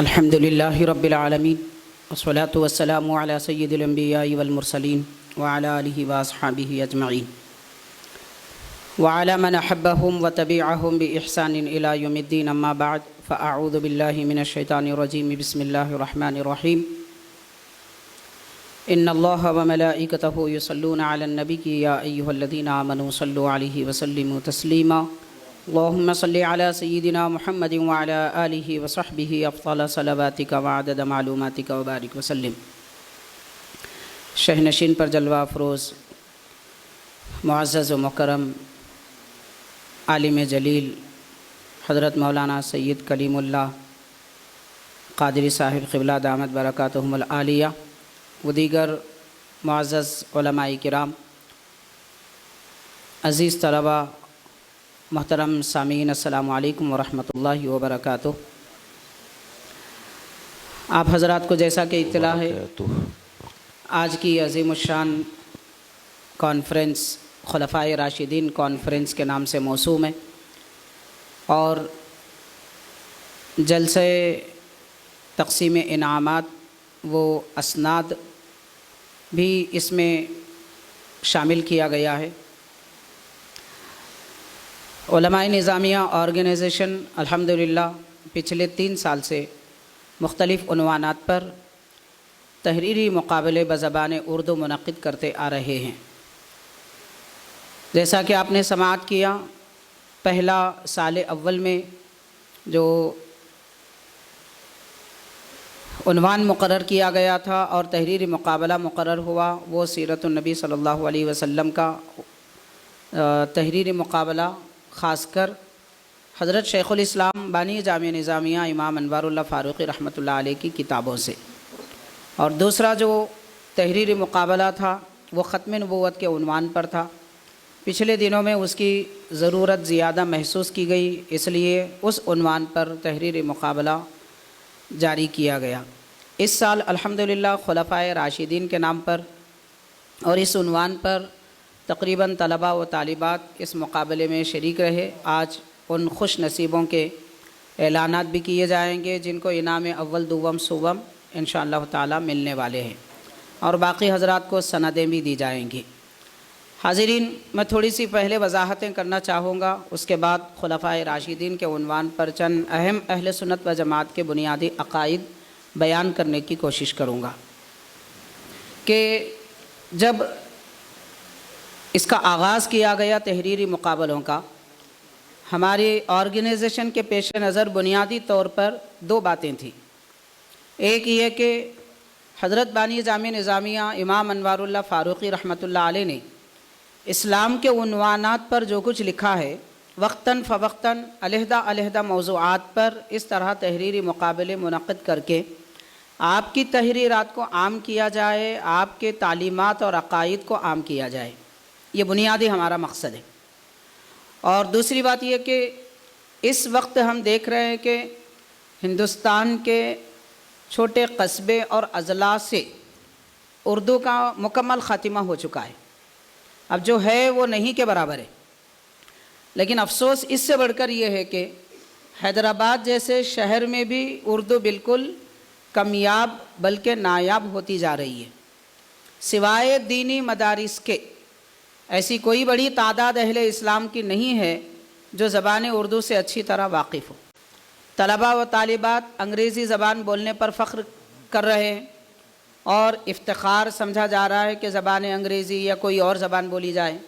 الحمد للہ رب العالمین والصلاة والسلام علی سید الانبیاء والمرسلین وعلی آلہ واصحابہ اجمعین وعلی من احبہم وتبعہم بإحسان الی یوم الدین اما بعد فاعوذ باللہ من الشیطان الرجیم بسم اللہ الرحمن الرحیم ان اللہ وملائکتہ یصلون علی النبی یا ایہا الذین آمنوا صلوا علیہ وسلموا تسلیما اللہم صلی علی سیدنا محمد وعلی آلہ وصحبہ افضل صلواتک وعدد معلوماتک وبارک وسلم۔ شہنشین پر جلوہ افروز معزز و مکرم عالم جلیل حضرت مولانا سید کلیم اللہ قادری صاحب قبلہ دامت برکاتہم العالیہ و دیگر معزز علماء کرام، عزیز طلبہ، محترم سامعین، السلام علیکم ورحمۃ اللہ وبرکاتہ۔ آپ حضرات کو جیسا کہ اطلاع ہے، آج کی عظیم الشان کانفرنس خلفائے راشدین کانفرنس کے نام سے موسوم ہے، اور جلسے تقسیم انعامات و اسناد بھی اس میں شامل کیا گیا ہے۔ علماء نظامیہ آرگنائزیشن الحمدللہ پچھلے 3 سال سے مختلف عنوانات پر تحریری مقابلے بزبان اردو منعقد کرتے آ رہے ہیں۔ جیسا کہ آپ نے سماعت کیا، پہلا سال اول میں جو عنوان مقرر کیا گیا تھا اور تحریری مقابلہ مقرر ہوا، وہ سیرت النبی صلی اللہ علیہ وسلم کا تحریری مقابلہ، خاص کر حضرت شیخ الاسلام بانی جامعہ نظامیہ امام انوار اللہ فاروقی رحمۃ اللہ علیہ کی کتابوں سے، اور دوسرا جو تحریری مقابلہ تھا وہ ختم نبوت کے عنوان پر تھا۔ پچھلے دنوں میں اس کی ضرورت زیادہ محسوس کی گئی، اس لیے اس عنوان پر تحریری مقابلہ جاری کیا گیا۔ اس سال الحمدللہ خلفائے راشدین کے نام پر اور اس عنوان پر تقریباً طلباء و طالبات اس مقابلے میں شریک رہے۔ آج ان خوش نصیبوں کے اعلانات بھی کیے جائیں گے جن کو انعام اول، دوم، سوم انشاءاللہ تعالی ملنے والے ہیں، اور باقی حضرات کو سندیں بھی دی جائیں گی۔ حاضرین، میں تھوڑی سی پہلے وضاحتیں کرنا چاہوں گا، اس کے بعد خلفائے راشدین کے عنوان پر چند اہم اہل سنت و جماعت کے بنیادی عقائد بیان کرنے کی کوشش کروں گا کہ جب اس کا آغاز کیا گیا تحریری مقابلوں کا، ہماری آرگنائزیشن کے پیش نظر بنیادی طور پر 2 باتیں تھیں۔ ایک یہ کہ حضرت بانی جامعہ نظامیہ امام انوار اللہ فاروقی رحمۃ اللہ علیہ نے اسلام کے عنوانات پر جو کچھ لکھا ہے، وقتاً فوقتاً علیحدہ علیحدہ موضوعات پر اس طرح تحریری مقابلے منعقد کر کے آپ کی تحریرات کو عام کیا جائے، آپ کے تعلیمات اور عقائد کو عام کیا جائے۔ یہ بنیادی ہمارا مقصد ہے۔ اور دوسری بات یہ کہ اس وقت ہم دیکھ رہے ہیں کہ ہندوستان کے چھوٹے قصبے اور اضلاع سے اردو کا مکمل خاتمہ ہو چکا ہے، اب جو ہے وہ نہیں کے برابر ہے۔ لیکن افسوس اس سے بڑھ کر یہ ہے کہ حیدرآباد جیسے شہر میں بھی اردو بالکل کمیاب بلکہ نایاب ہوتی جا رہی ہے۔ سوائے دینی مدارس کے ایسی کوئی بڑی تعداد اہل اسلام کی نہیں ہے جو زبان اردو سے اچھی طرح واقف ہو۔ طلباء و طالبات انگریزی زبان بولنے پر فخر کر رہے ہیں، اور افتخار سمجھا جا رہا ہے کہ زبان انگریزی یا کوئی اور زبان بولی جائے،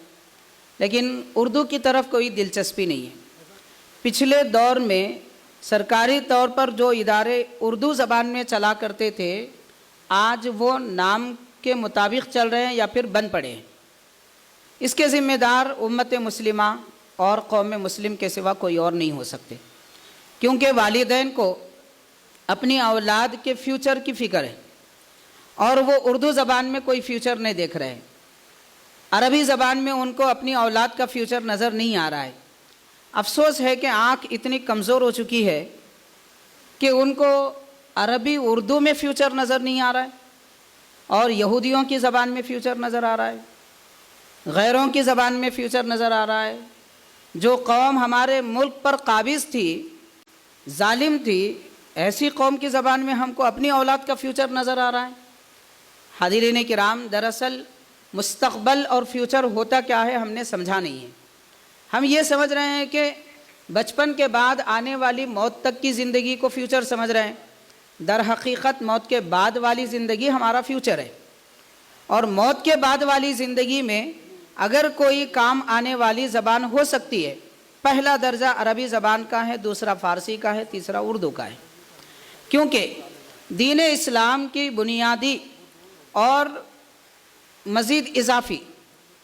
لیکن اردو کی طرف کوئی دلچسپی نہیں ہے۔ پچھلے دور میں سرکاری طور پر جو ادارے اردو زبان میں چلا کرتے تھے، آج وہ نام کے مطابق چل رہے ہیں یا پھر بند پڑے ہیں۔ اس کے ذمہ دار امت مسلمہ اور قوم مسلم کے سوا کوئی اور نہیں ہو سکتے، کیونکہ والدین کو اپنی اولاد کے فیوچر کی فکر ہے، اور وہ اردو زبان میں کوئی فیوچر نہیں دیکھ رہے ہیں۔ عربی زبان میں ان کو اپنی اولاد کا فیوچر نظر نہیں آ رہا ہے۔ افسوس ہے کہ آنکھ اتنی کمزور ہو چکی ہے کہ ان کو عربی اردو میں فیوچر نظر نہیں آ رہا ہے، اور یہودیوں کی زبان میں فیوچر نظر آ رہا ہے، غیروں کی زبان میں فیوچر نظر آ رہا ہے۔ جو قوم ہمارے ملک پر قابض تھی، ظالم تھی، ایسی قوم کی زبان میں ہم کو اپنی اولاد کا فیوچر نظر آ رہا ہے۔ حاضرین کرام، دراصل مستقبل اور فیوچر ہوتا کیا ہے ہم نے سمجھا نہیں ہے۔ ہم یہ سمجھ رہے ہیں کہ بچپن کے بعد آنے والی موت تک کی زندگی کو فیوچر سمجھ رہے ہیں۔ در حقیقت موت کے بعد والی زندگی ہمارا فیوچر ہے، اور موت کے بعد والی زندگی میں اگر کوئی کام آنے والی زبان ہو سکتی ہے، پہلا درجہ عربی زبان کا ہے، دوسرا فارسی کا ہے، تیسرا اردو کا ہے، کیونکہ دین اسلام کی بنیادی اور مزید اضافی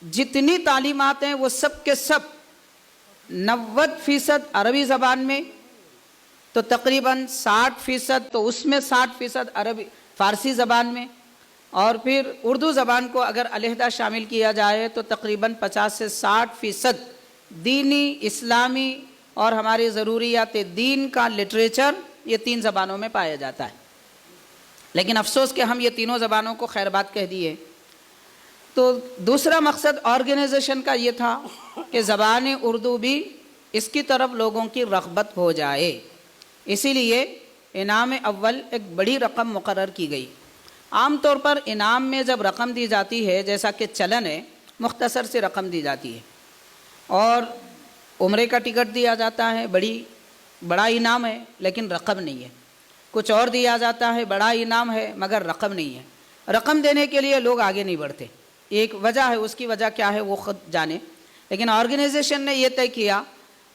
جتنی تعلیمات ہیں وہ سب کے سب 90% عربی زبان میں، تو تقریباً 60%، تو اس میں 60% عربی فارسی زبان میں، اور پھر اردو زبان کو اگر علیحدہ شامل کیا جائے تو تقریباً 50 سے 60% دینی، اسلامی اور ہماری ضروریات دین کا لٹریچر یہ 3 زبانوں میں پایا جاتا ہے۔ لیکن افسوس کہ ہم یہ تینوں زبانوں کو خیر بات کہہ دیے۔ تو دوسرا مقصد آرگنائزیشن کا یہ تھا کہ زبان اردو بھی اس کی طرف لوگوں کی رغبت ہو جائے، اسی لیے انعام اول ایک بڑی رقم مقرر کی گئی۔ عام طور پر انعام میں جب رقم دی جاتی ہے، جیسا کہ چلن ہے، مختصر سی رقم دی جاتی ہے، اور عمرے کا ٹکٹ دیا جاتا ہے، بڑا انعام ہے لیکن رقم نہیں ہے۔ کچھ اور دیا جاتا ہے، بڑا انعام ہے مگر رقم نہیں ہے۔ رقم دینے کے لیے لوگ آگے نہیں بڑھتے، ایک وجہ ہے، اس کی وجہ کیا ہے وہ خود جانے۔ لیکن آرگنائزیشن نے یہ طے کیا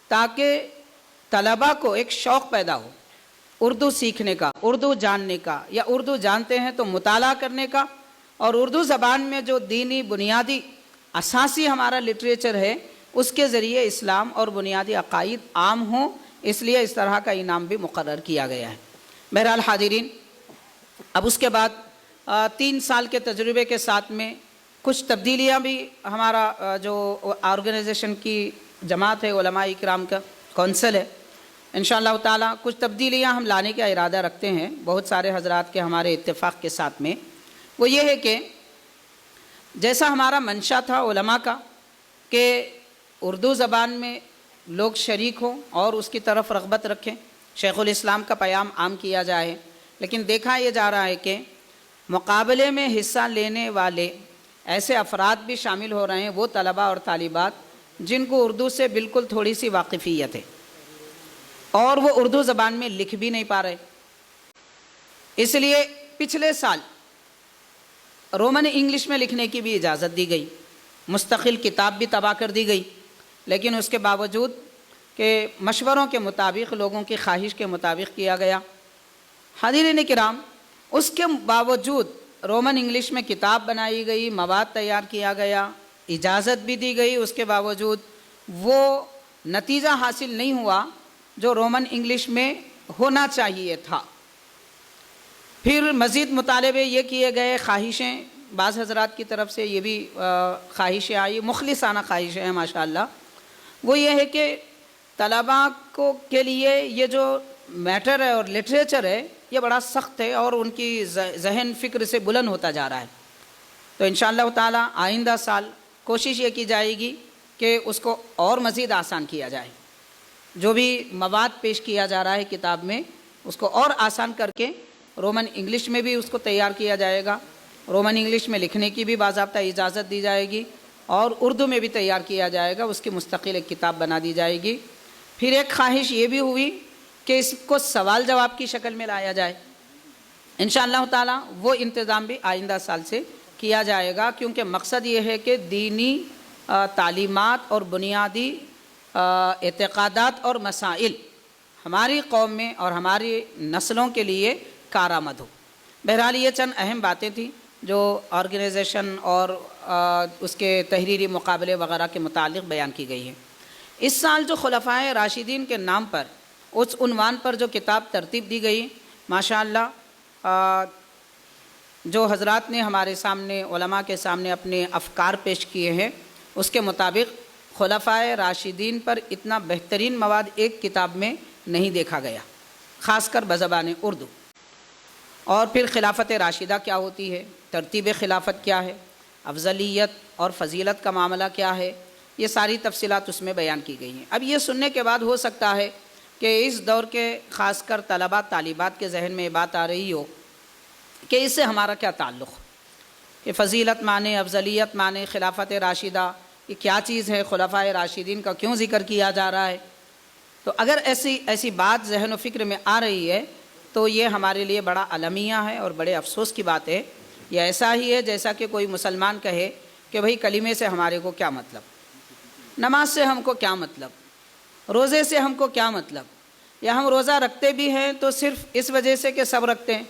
تاکہ طلباء کو ایک شوق پیدا ہو اردو سیکھنے کا، اردو جاننے کا، یا اردو جانتے ہیں تو مطالعہ کرنے کا، اور اردو زبان میں جو دینی بنیادی اساسی ہمارا لٹریچر ہے اس کے ذریعے اسلام اور بنیادی عقائد عام ہوں، اس لیے اس طرح کا انعام بھی مقرر کیا گیا ہے۔ بہرحال حاضرین، اب اس کے بعد 3 سال کے تجربے کے ساتھ میں کچھ تبدیلیاں بھی ہمارا جو آرگنائزیشن کی جماعت ہے، علماء کرام کا کونسل ہے، انشاءاللہ تعالی کچھ تبدیلیاں ہم لانے کا ارادہ رکھتے ہیں بہت سارے حضرات کے ہمارے اتفاق کے ساتھ میں۔ وہ یہ ہے کہ جیسا ہمارا منشا تھا علماء کا کہ اردو زبان میں لوگ شریک ہوں اور اس کی طرف رغبت رکھیں، شیخ الاسلام کا پیام عام کیا جائے، لیکن دیکھا یہ جا رہا ہے کہ مقابلے میں حصہ لینے والے ایسے افراد بھی شامل ہو رہے ہیں، وہ طلباء اور طالبات جن کو اردو سے بالکل تھوڑی سی واقفیت ہے اور وہ اردو زبان میں لکھ بھی نہیں پا رہے۔ اس لیے پچھلے سال رومن انگلش میں لکھنے کی بھی اجازت دی گئی، مستقل کتاب بھی طبع کر دی گئی، لیکن اس کے باوجود کہ مشوروں کے مطابق، لوگوں کی خواہش کے مطابق کیا گیا۔ حاضرین کرام، اس کے باوجود رومن انگلش میں کتاب بنائی گئی، مواد تیار کیا گیا، اجازت بھی دی گئی، اس کے باوجود وہ نتیجہ حاصل نہیں ہوا جو رومن انگلش میں ہونا چاہیے تھا۔ پھر مزید مطالبے یہ کیے گئے، خواہشیں بعض حضرات کی طرف سے یہ بھی خواہشیں آئی، مخلصانہ خواہشیں ہیں ماشاءاللہ، وہ یہ ہے کہ طلباء کو کے لیے یہ جو میٹر ہے اور لٹریچر ہے یہ بڑا سخت ہے اور ان کی ذہن فکر سے بلند ہوتا جا رہا ہے۔ تو انشاءاللہ تعالی آئندہ سال کوشش یہ کی جائے گی کہ اس کو اور مزید آسان کیا جائے، جو بھی مواد پیش کیا جا رہا ہے کتاب میں اس کو اور آسان کر کے رومن انگلش میں بھی اس کو تیار کیا جائے گا، رومن انگلش میں لکھنے کی بھی باضابطہ اجازت دی جائے گی، اور اردو میں بھی تیار کیا جائے گا، اس کی مستقل ایک کتاب بنا دی جائے گی۔ پھر ایک خواہش یہ بھی ہوئی کہ اس کو سوال جواب کی شکل میں لایا جائے، انشاءاللہ تعالی وہ انتظام بھی آئندہ سال سے کیا جائے گا، کیونکہ مقصد یہ ہے کہ دینی تعلیمات اور بنیادی اعتقادات اور مسائل ہماری قوم میں اور ہماری نسلوں کے لیے کارآمد ہو۔ بہرحال یہ چند اہم باتیں تھیں جو آرگنائزیشن اور اس کے تحریری مقابلے وغیرہ کے متعلق بیان کی گئی ہیں۔ اس سال جو خلفائے راشدین کے نام پر اس عنوان پر جو کتاب ترتیب دی گئی، ماشاءاللہ جو حضرات نے ہمارے سامنے، علماء کے سامنے اپنے افکار پیش کیے ہیں، اس کے مطابق خلفائے راشدین پر اتنا بہترین مواد ایک کتاب میں نہیں دیکھا گیا، خاص کر بزبان اردو۔ اور پھر خلافت راشدہ کیا ہوتی ہے، ترتیب خلافت کیا ہے، افضلیت اور فضیلت کا معاملہ کیا ہے، یہ ساری تفصیلات اس میں بیان کی گئی ہیں۔ اب یہ سننے کے بعد ہو سکتا ہے کہ اس دور کے خاص کر طلباء طالبات کے ذہن میں یہ بات آ رہی ہو کہ اس سے ہمارا کیا تعلق، کہ فضیلت مانے، افضلیت مانے، خلافت راشدہ یہ کیا چیز ہے، خلفائے راشدین کا کیوں ذکر کیا جا رہا ہے؟ تو اگر ایسی بات ذہن و فکر میں آ رہی ہے تو یہ ہمارے لیے بڑا المیہ ہے اور بڑے افسوس کی بات ہے۔ یہ ایسا ہی ہے جیسا کہ کوئی مسلمان کہے کہ بھئی کلمے سے ہمارے کو کیا مطلب، نماز سے ہم کو کیا مطلب، روزے سے ہم کو کیا مطلب، یا ہم روزہ رکھتے بھی ہیں تو صرف اس وجہ سے کہ سب رکھتے ہیں،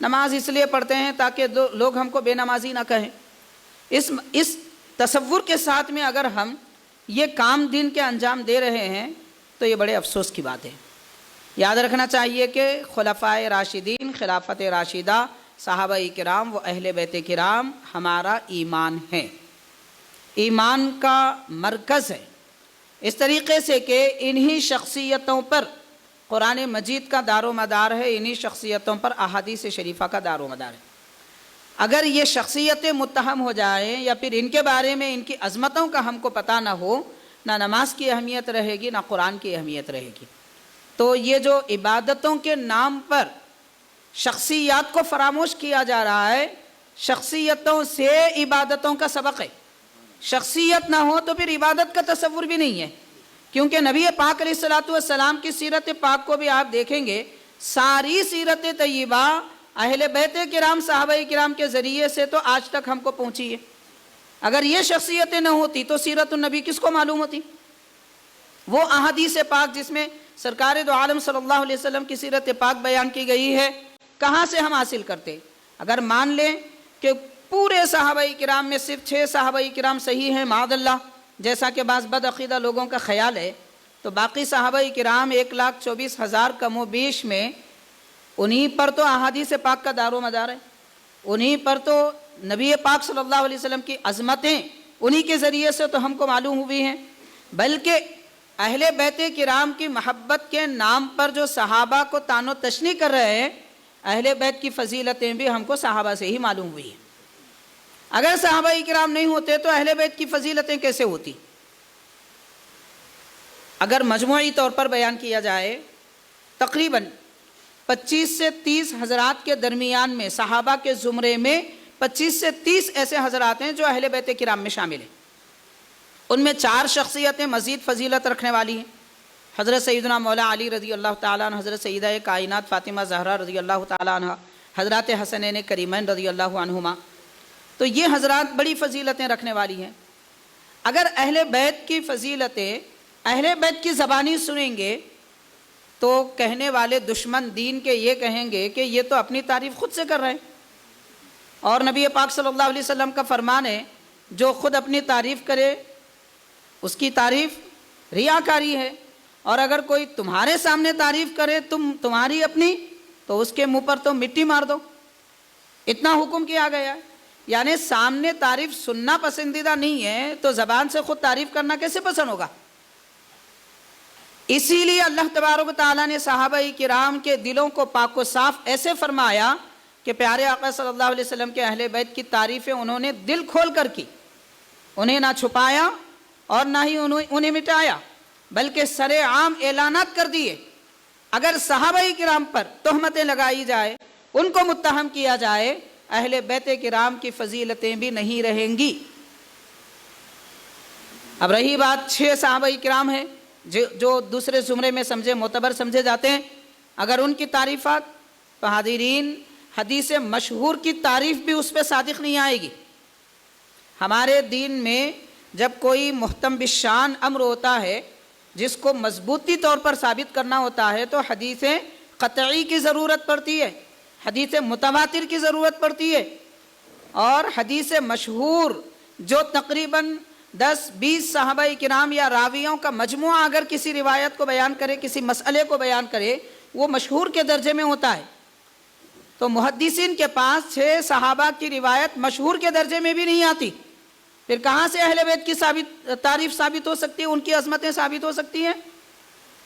نماز اس لیے پڑھتے ہیں تاکہ لوگ ہم کو بے نمازی نہ کہیں۔ اس تصور کے ساتھ میں اگر ہم یہ کام دین کے انجام دے رہے ہیں تو یہ بڑے افسوس کی بات ہے۔ یاد رکھنا چاہیے کہ خلفائے راشدین، خلافت راشدہ، صحابہ کرام و اہل بیت کرام ہمارا ایمان ہے، ایمان کا مرکز ہے، اس طریقے سے کہ انہی شخصیتوں پر قرآن مجید کا دار و مدار ہے، انہی شخصیتوں پر احادیث شریفہ کا دار و مدار ہے۔ اگر یہ شخصیتیں متہم ہو جائیں یا پھر ان کے بارے میں ان کی عظمتوں کا ہم کو پتہ نہ ہو، نہ نماز کی اہمیت رہے گی نہ قرآن کی اہمیت رہے گی۔ تو یہ جو عبادتوں کے نام پر شخصیات کو فراموش کیا جا رہا ہے، شخصیتوں سے عبادتوں کا سبق ہے۔ شخصیت نہ ہو تو پھر عبادت کا تصور بھی نہیں ہے، کیونکہ نبی پاک علیہ السلام کی سیرت پاک کو بھی آپ دیکھیں گے، ساری سیرت طیبہ اہل بیت کرام، صحابہ کرام کے ذریعے سے تو آج تک ہم کو پہنچی ہے۔ اگر یہ شخصیتیں نہ ہوتی تو سیرت النبی کس کو معلوم ہوتی؟ وہ احادیث پاک جس میں سرکار دو عالم صلی اللہ علیہ وسلم کی سیرت پاک بیان کی گئی ہے، کہاں سے ہم حاصل کرتے؟ اگر مان لیں کہ پورے صحابہ کرام میں صرف 6 صحابہ کرام صحیح ہیں معاذ اللہ، جیسا کہ بعض بدعقیدہ لوگوں کا خیال ہے، تو باقی صحابہ کرام 1,24,000 کم و بیش میں انہی پر تو احادیث پاک کا دار و مدار ہے، انہی پر تو نبی پاک صلی اللہ علیہ وسلم کی عظمتیں انہی کے ذریعے سے تو ہم کو معلوم ہوئی ہیں۔ بلکہ اہل بیت کرام کی محبت کے نام پر جو صحابہ کو طعن و تشنیع کر رہے ہیں، اہل بیت کی فضیلتیں بھی ہم کو صحابہ سے ہی معلوم ہوئی ہیں۔ اگر صحابہ کرام نہیں ہوتے تو اہل بیت کی فضیلتیں کیسے ہوتی؟ اگر مجموعی طور پر بیان کیا جائے، تقریباً 25 سے 30 حضرات کے درمیان میں، صحابہ کے زمرے میں 25 سے 30 ایسے حضرات ہیں جو اہل بیت کرام میں شامل ہیں۔ ان میں 4 شخصیتیں مزید فضیلت رکھنے والی ہیں، حضرت سیدنا مولا علی رضی اللہ تعالیٰ عنہ، حضرت سیدہ کائنات فاطمہ زہرا رضی اللہ تعالیٰ عنہ، حضرات حسنین کریمین رضی اللہ عنہما۔ تو یہ حضرات بڑی فضیلتیں رکھنے والی ہیں۔ اگر اہل بیت کی فضیلتیں اہل بیت کی زبانی سنیں گے تو کہنے والے دشمن دین کے یہ کہیں گے کہ یہ تو اپنی تعریف خود سے کر رہے ہیں، اور نبی پاک صلی اللہ علیہ وسلم کا فرمان ہے جو خود اپنی تعریف کرے اس کی تعریف ریاکاری ہے، اور اگر کوئی تمہارے سامنے تعریف کرے تمہاری اپنی، تو اس کے منہ پر تو مٹی مار دو، اتنا حکم کیا گیا ہے۔ یعنی سامنے تعریف سننا پسندیدہ نہیں ہے تو زبان سے خود تعریف کرنا کیسے پسند ہوگا؟ اسی لیے اللہ تبارک و تعالیٰ نے صحابہ کرام کے دلوں کو پاک و صاف ایسے فرمایا کہ پیارے آقا صلی اللہ علیہ وسلم کے اہل بیت کی تعریفیں انہوں نے دل کھول کر کی، انہیں نہ چھپایا اور نہ ہی انہیں مٹایا، بلکہ سر عام اعلانات کر دیے۔ اگر صحابہ کرام پر تہمتیں لگائی جائے، ان کو متہم کیا جائے، اہل بیت کرام کی فضیلتیں بھی نہیں رہیں گی۔ اب رہی بات 6 صحابہ کرام ہیں جو دوسرے زمرے میں معتبر سمجھے جاتے ہیں، اگر ان کی تعریفات، تو حاضرین حدیث مشہور کی تعریف بھی اس پہ صادق نہیں آئے گی۔ ہمارے دین میں جب کوئی محتم بالشان امر ہوتا ہے جس کو مضبوطی طور پر ثابت کرنا ہوتا ہے تو حدیث قطعی کی ضرورت پڑتی ہے، حدیث متواتر کی ضرورت پڑتی ہے، اور حدیث مشہور جو تقریباً 10-20 صحابہ کرام یا راویوں کا مجموعہ اگر کسی روایت کو بیان کرے، کسی مسئلے کو بیان کرے، وہ مشہور کے درجے میں ہوتا ہے۔ تو محدثین کے پاس 6 صحابہ کی روایت مشہور کے درجے میں بھی نہیں آتی، پھر کہاں سے اہل بیت کی تعریف ثابت ہو سکتی ہے، ان کی عظمتیں ثابت ہو سکتی ہیں؟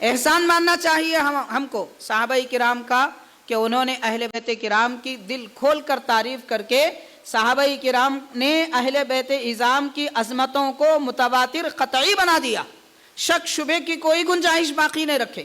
احسان ماننا چاہیے ہم کو صحابہ کرام کا کہ انہوں نے اہل بیت کرام کی دل کھول کر تعریف کر کے صحابہ کرام نے اہل بیت اعظام کی عظمتوں کو متواتر قطعی بنا دیا، شک شبے کی کوئی گنجائش باقی نہیں رکھے۔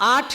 8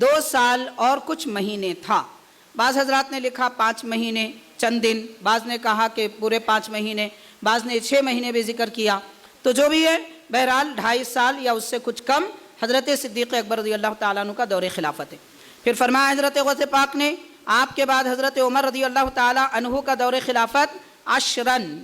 2 سال اور کچھ مہینے تھا۔ بعض حضرات نے لکھا 5 مہینے چند دن، بعض نے کہا کہ پورے 5 مہینے، بعض نے 6 مہینے بھی ذکر کیا۔ تو جو بھی ہے بہرحال 2.5 سال یا اس سے کچھ کم حضرت صدیق اکبر رضی اللہ تعالیٰ عنہ کا دور خلافت ہے۔ پھر فرمایا حضرت غوث پاک نے آپ کے بعد حضرت عمر رضی اللہ تعالیٰ عنہ کا دور خلافت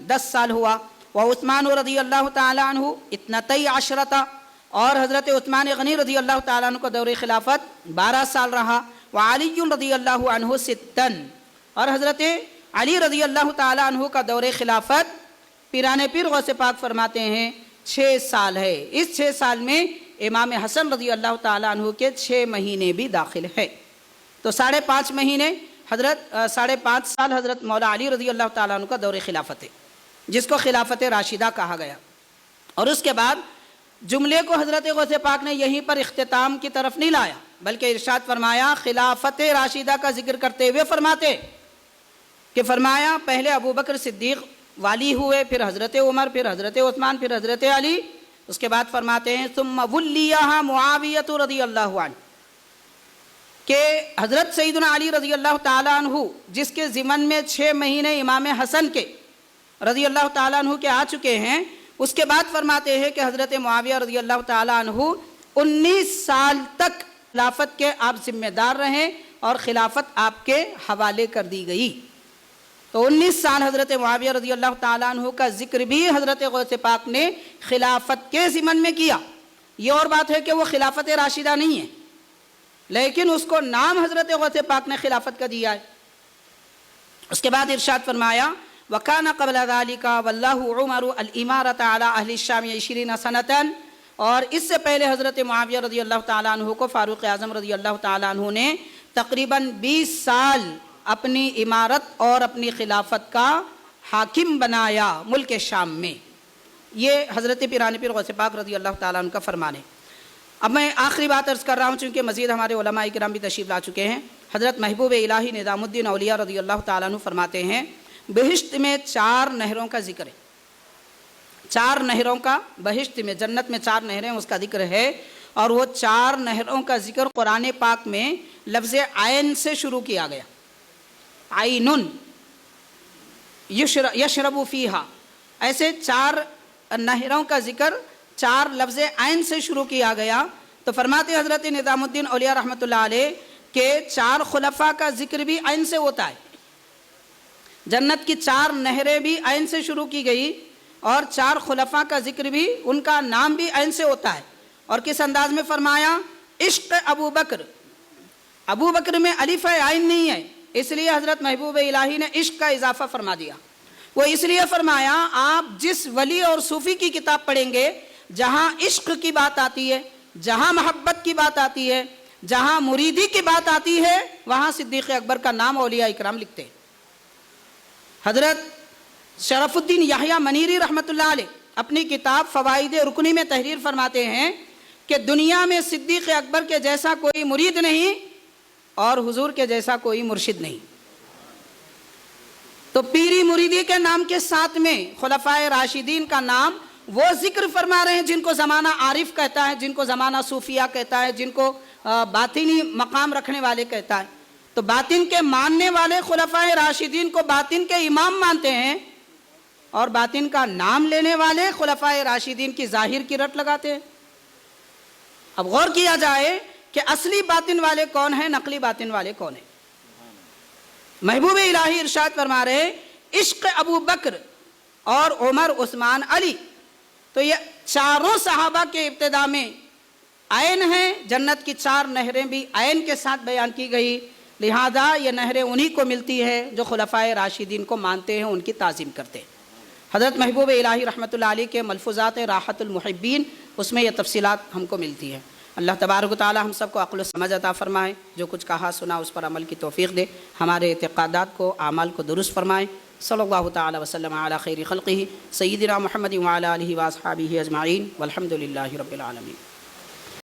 10 سال ہوا، وعثمان رضی اللہ تعالیٰ عنہ 12 اور حضرت عثمان غنی رضی اللہ تعالیٰ عنہ کا دور خلافت 12 سال رہا، وعلی رضی اللہ عنہ 6 اور حضرت علی رضی اللہ تعالیٰ عنہ کا دور خلافت پیران پیر غوث پاک فرماتے ہیں 6 سال ہے۔ اس 6 سال میں امام حسن رضی اللہ تعالیٰ عنہ کے 6 مہینے بھی داخل ہے، تو 5.5 مہینے 5.5 سال حضرت مولا علی رضی اللہ تعالیٰ عنہ کا دور خلافت ہے، جس کو خلافت راشدہ کہا گیا۔ اور اس کے بعد جملے کو حضرت غوث پاک نے یہیں پر اختتام کی طرف نہیں لایا، بلکہ ارشاد فرمایا خلافت راشدہ کا ذکر کرتے ہوئے فرماتے کہ فرمایا پہلے ابو بکر صدیق والی ہوئے، پھر حضرت عمر، پھر حضرت عثمان، پھر حضرت علی، اس کے بعد فرماتے ہیں ثم ولیہا معاویہ رضی اللہ عنہ، کہ حضرت سیدنا علی رضی اللہ تعالیٰ عنہ جس کے ضمن میں 6 مہینے امام حسن کے رضی اللہ تعالیٰ عنہ کے آ چکے ہیں، اس کے بعد فرماتے ہیں کہ حضرت معاویہ رضی اللہ تعالیٰ عنہ 19 سال تک خلافت کے آپ ذمہ دار رہیں اور خلافت آپ کے حوالے کر دی گئی۔ تو 19 سال حضرت معاویہ رضی اللہ تعالیٰ عنہ کا ذکر بھی حضرت غوث پاک نے خلافت کے ضمن میں کیا۔ یہ اور بات ہے کہ وہ خلافت راشدہ نہیں ہے، لیکن اس کو نام حضرت غوث پاک نے خلافت کا دیا ہے۔ اس کے بعد ارشاد فرمایا وَكَانَ قَبْلَ ذَلِكَ وَاللَّهُ عُمَرُ الْإِمَارَةَ عَلَىٰ أَهْلِ الشَّامِ 20 سَنَةً، اور اس سے پہلے حضرت معاویہ رضی اللہ تعالیٰ عنہ کو فاروق اعظم رضی اللہ تعالیٰ عنہ نے تقریباً 20 سال اپنی امارت اور اپنی خلافت کا حاکم بنایا ملک شام میں۔ یہ حضرت پیران پیر غوث پاک رضی اللہ تعالیٰ عنہ کا فرمان ہے۔ اب میں آخری بات عرض کر رہا ہوں، چونکہ مزید ہمارے علماء کرام بھی تشریف لا چکے ہیں۔ حضرت محبوب الہی نظام الدین اولیاء رضی اللہ تعالیٰ عنہ فرماتے ہیں بہشت میں 4 نہروں کا ذکر ہے، 4 نہروں کا بہشت میں، جنت میں 4 نہریں اس کا ذکر ہے، اور وہ 4 نہروں کا ذکر قرآن پاک میں لفظ عین سے شروع کیا گیا، عینن یشرب فیہا، ایسے 4 نہروں کا ذکر 4 لفظ عین سے شروع کیا گیا۔ تو فرماتے حضرت نظام الدین اولیاء رحمۃ اللہ علیہ کہ 4 خلفاء کا ذکر بھی عین سے ہوتا ہے، جنت کی 4 نہریں بھی عین سے شروع کی گئی، اور 4 خلفاء کا ذکر بھی، ان کا نام بھی عین سے ہوتا ہے۔ اور کس انداز میں فرمایا عشق ابو بکر، ابو بکر میں الف عین نہیں ہے، اس لیے حضرت محبوب الہی نے عشق کا اضافہ فرما دیا۔ وہ اس لیے فرمایا آپ جس ولی اور صوفی کی کتاب پڑھیں گے جہاں عشق کی بات آتی ہے، جہاں محبت کی بات آتی ہے، جہاں مریدی کی بات آتی ہے، وہاں صدیق اکبر کا نام اولیاء اکرام لکھتے ہیں۔ حضرت شرف الدین یحییٰ منیری رحمۃ اللہ علیہ اپنی کتاب فوائد رکنی میں تحریر فرماتے ہیں کہ دنیا میں صدیق اکبر کے جیسا کوئی مرید نہیں اور حضور کے جیسا کوئی مرشد نہیں۔ تو پیری مریدی کے نام کے ساتھ میں خلفائے راشدین کا نام وہ ذکر فرما رہے ہیں جن کو زمانہ عارف کہتا ہے، جن کو زمانہ صوفیہ کہتا ہے، جن کو باطنی مقام رکھنے والے کہتا ہے۔ تو باطن کے ماننے والے خلفائے راشدین کو باطن کے امام مانتے ہیں، اور باطن کا نام لینے والے خلفائے راشدین کی ظاہر کی رٹ لگاتے ہیں۔ اب غور کیا جائے کہ اصلی باطن والے کون ہیں، نقلی باطن والے کون ہیں۔ محبوب الہی ارشاد فرما رہے عشق ابو بکر اور عمر عثمان علی، تو یہ 4 صحابہ کے ابتدا میں عین ہیں، جنت کی 4 نہریں بھی عین کے ساتھ بیان کی گئی، لہذا یہ نہریں انہی کو ملتی ہے جو خلفائے راشدین کو مانتے ہیں، ان کی تعظیم کرتے ہیں۔ حضرت محبوب الہی رحمۃ اللہ علیہ کے ملفوظات راحت المحبین، اس میں یہ تفصیلات ہم کو ملتی ہیں۔ اللہ تبارک و تعالی ہم سب کو عقل و سمجھ عطا فرمائے، جو کچھ کہا سنا اس پر عمل کی توفیق دے، ہمارے اعتقادات کو اعمال کو درست فرمائے۔ صلی اللہ تعالی وسلم علی خیر خلقہ سیدنا محمد وعلی آلہ واصحابہ اجمعین والحمد للہ رب العالمین۔